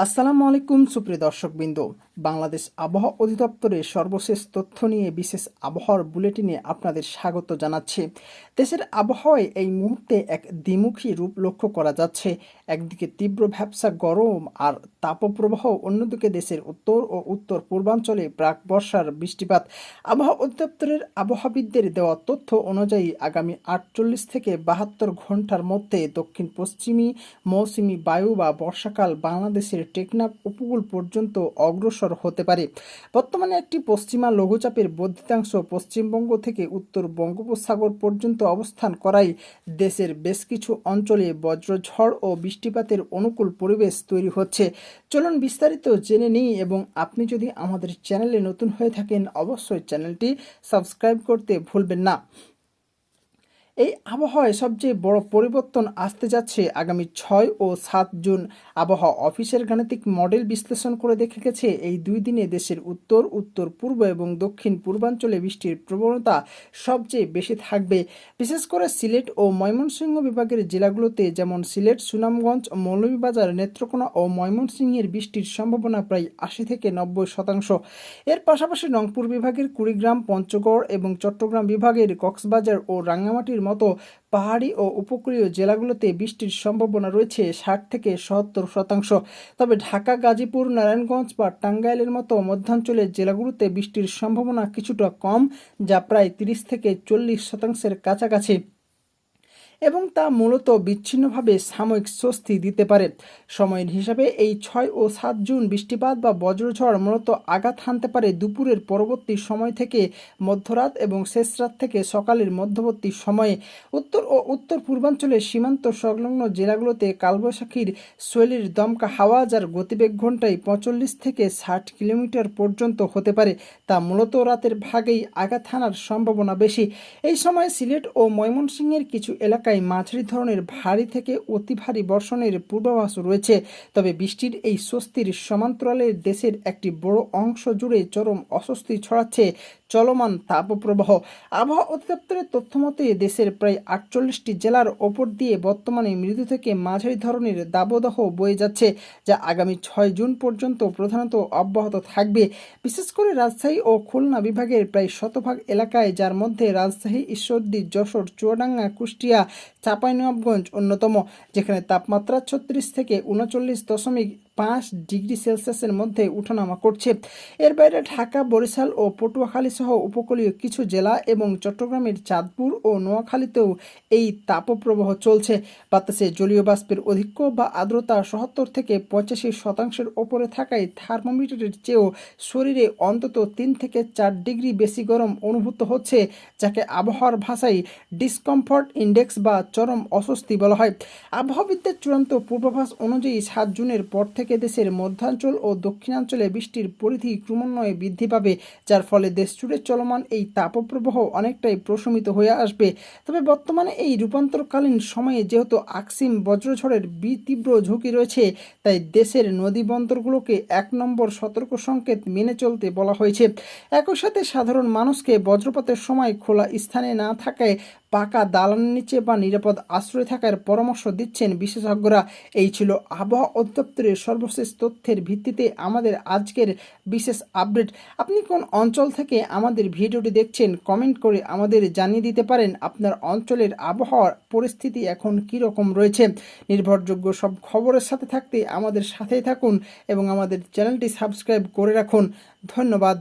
আসসালামু আলাইকুম সুপ্রিয় দর্শকবৃন্দ। বাংলাদেশ আবহাওয়া অধিদপ্তরের সর্বশেষ তথ্য নিয়ে বিশেষ আবহাওয়ার বুলেটিনে আপনাদের স্বাগত জানাচ্ছি। দেশের আবহাওয়ায় এই মুহূর্তে এক দ্বিমুখী রূপ লক্ষ্য করা যাচ্ছে। একদিকে তীব্র ভ্যাপসা গরম আর তাপপ্রবাহ, অন্যদিকে দেশের উত্তর ও উত্তর পূর্বাঞ্চলে প্রাক বর্ষার বৃষ্টিপাত। আবহাওয়া অধিদপ্তরের আবহাওয়াবিদদের দেওয়া তথ্য অনুযায়ী আগামী 48 থেকে 72 ঘন্টার মধ্যে দক্ষিণ পশ্চিমী মৌসুমী বায়ু বা বর্ষাকাল বাংলাদেশের টেকনাফ উপকূল পর্যন্ত অগ্রসর হতে পারে। বর্তমানে একটি পশ্চিমা লঘুচাপের বর্ধিতাংশ পশ্চিমবঙ্গ থেকে উত্তর বঙ্গোপসাগর পর্যন্ত অবস্থান করায় দেশের বেশ কিছু অঞ্চলে বজ্রঝড় ও বৃষ্টিপাতের অনুকূল পরিবেশ তৈরি হচ্ছে। চলুন বিস্তারিত জেনে নিই, এবং আপনি যদি আমাদের চ্যানেলে নতুন হয়ে থাকেন অবশ্যই চ্যানেলটি সাবস্ক্রাইব করতে ভুলবেন না। এই আবহাওয়ায় সবচেয়ে বড় পরিবর্তন আসতে যাচ্ছে আগামী 6 ও 7 জুন। আবহাওয়া অফিসের গাণিতিক মডেল বিশ্লেষণ করে দেখা গেছে এই দুই দিনে দেশের উত্তর, উত্তর পূর্ব এবং দক্ষিণ পূর্বাঞ্চলে বৃষ্টির প্রবণতা সবচেয়ে বেশি থাকবে। বিশেষ করে সিলেট ও ময়মনসিংহ বিভাগের জেলাগুলোতে, যেমন সিলেট, সুনামগঞ্জ, মৌলভীবাজার, নেত্রকোনা ও ময়মনসিংহের বৃষ্টির সম্ভাবনা প্রায় 80 থেকে 90%। এর পাশাপাশি রংপুর বিভাগের কুড়িগ্রাম, পঞ্চগড় এবং চট্টগ্রাম বিভাগের কক্সবাজার ও রাঙ্গামাটির মতো পাহাড়ি ও উপকূলীয় জেলাগুলোতে বৃষ্টির সম্ভাবনা রয়েছে 60 থেকে 70%। তবে ঢাকা, গাজীপুর, নারায়ণগঞ্জ বা টাঙ্গাইলের মতো মধ্যাঞ্চলের জেলাগুলোতে বৃষ্টির সম্ভাবনা কিছুটা কম, যা প্রায় 30 থেকে 40%-এর কাছাকাছি, এবং তা মূলত বিচ্ছিন্নভাবে সাময়িক স্বস্তি দিতে পারে। সময়ের হিসাবে এই 6 ও 7 জুন বৃষ্টিপাত বা বজ্রঝড় মূলত আঘাত হানতে পারে দুপুরের পরবর্তী সময় থেকে মধ্যরাত এবং শেষ রাত থেকে সকালের মধ্যবর্তী সময়ে। উত্তর ও উত্তর পূর্বাঞ্চলের সীমান্ত সংলগ্ন জেলাগুলোতে কালবৈশাখীর শৈলীর দমকা হাওয়া, যার গতিবেগ ঘন্টায় 45 থেকে 60 কিলোমিটার পর্যন্ত হতে পারে, তা মূলত রাতের ভাগেই আঘাত হানার সম্ভাবনা বেশি। এই সময় সিলেট ও ময়মনসিংহের কিছু এলাকায় মাঝারি ধরনের ভারী থেকে অতি ভারী বর্ষণের পূর্বাভাস রয়েছে। তবে বৃষ্টির এই স্বস্তির সমান্তরালে দেশের একটি বড় অংশ জুড়ে চরম অস্বস্তি ছড়াচ্ছে চলমান তাপপ্রবাহ। আবহাওয়া অধিদপ্তরের তথ্যমতে দেশের প্রায় 48টি জেলার ওপর দিয়ে বর্তমানে মৃদু থেকে মাঝারি ধরনের দাবদাহ বয়ে যাচ্ছে, যা আগামী 6 জুন পর্যন্ত প্রধানত অব্যাহত থাকবে। বিশেষ করে রাজশাহী ও খুলনা বিভাগের প্রায় শতভাগ এলাকায়, যার মধ্যে রাজশাহী, ঈশ্বরদী, যশোর, চুয়াডাঙ্গা, কুষ্টিয়া, চাঁপাইনবাবগঞ্জ অন্যতম, যেখানে তাপমাত্রা 36 থেকে 39.5 ডিগ্রি সেলসিয়াসের মধ্যে উঠানামা করছে। এর বাইরে ঢাকা, বরিশাল ও পটুয়াখালী সহ উপকূলীয় কিছু জেলা এবং চট্টগ্রামের চাঁদপুর ও নোয়াখালীতেও এই তাপপ্রবাহ চলছে। বাতাসে জলীয় বাষ্পের অধিক্য বা আর্দ্রতা 77 থেকে 85% ওপরে থাকায় থার্মোমিটারের চেয়েও শরীরে অন্তত 3 থেকে 4 ডিগ্রি বেশি গরম অনুভূত হচ্ছে, যাকে আবহাওয়ার ভাষায় ডিসকমফর্ট ইন্ডেক্স বা চরম অস্বস্তি বলা হয়। আবহাওয়াবিদদের চূড়ান্ত পূর্বাভাস অনুযায়ী 7 জুনের পর থেকে দেশের মধ্যাঞ্চল ও দক্ষিণাঞ্চলে বৃষ্টির পরিধি ক্রমান্বয়ে বৃদ্ধি পাবে, যার ফলে দেশজুড়ে চলমান এই তাপপ্রবাহ অনেকটাই প্রশমিত হয়ে আসবে। তবে বর্তমানে এই রূপান্তরকালীন সময়ে যেহেতু আকস্মিক বজ্রঝড়ের তীব্র ঝুঁকি রয়েছে, তাই দেশের নদী বন্দরগুলোকে 1 নম্বর সতর্ক সংকেত মেনে চলতে বলা হয়েছে। একই সাথে সাধারণ মানুষকে বজ্রপাতের সময় খোলা স্থানে না থাকায় পাকা দালানের নিচে বা নিরাপদ আশ্রয় থাকার পরামর্শ দিচ্ছেন বিশেষজ্ঞরা। এই ছিল আবহাওয়া অধিদপ্তরের সর্বশেষ তথ্যের ভিত্তিতে আমাদের আজকের বিশেষ আপডেট। আপনি কোন অঞ্চল থেকে আমাদের ভিডিওটি দেখছেন কমেন্ট করে আমাদের জানিয়ে দিতে পারেন আপনার অঞ্চলের আবহাওয়ার পরিস্থিতি এখন কী রকম রয়েছে। নির্ভরযোগ্য সব খবরের সাথে থাকতে আমাদের সাথেই থাকুন এবং আমাদের চ্যানেলটি সাবস্ক্রাইব করে রাখুন। ধন্যবাদ।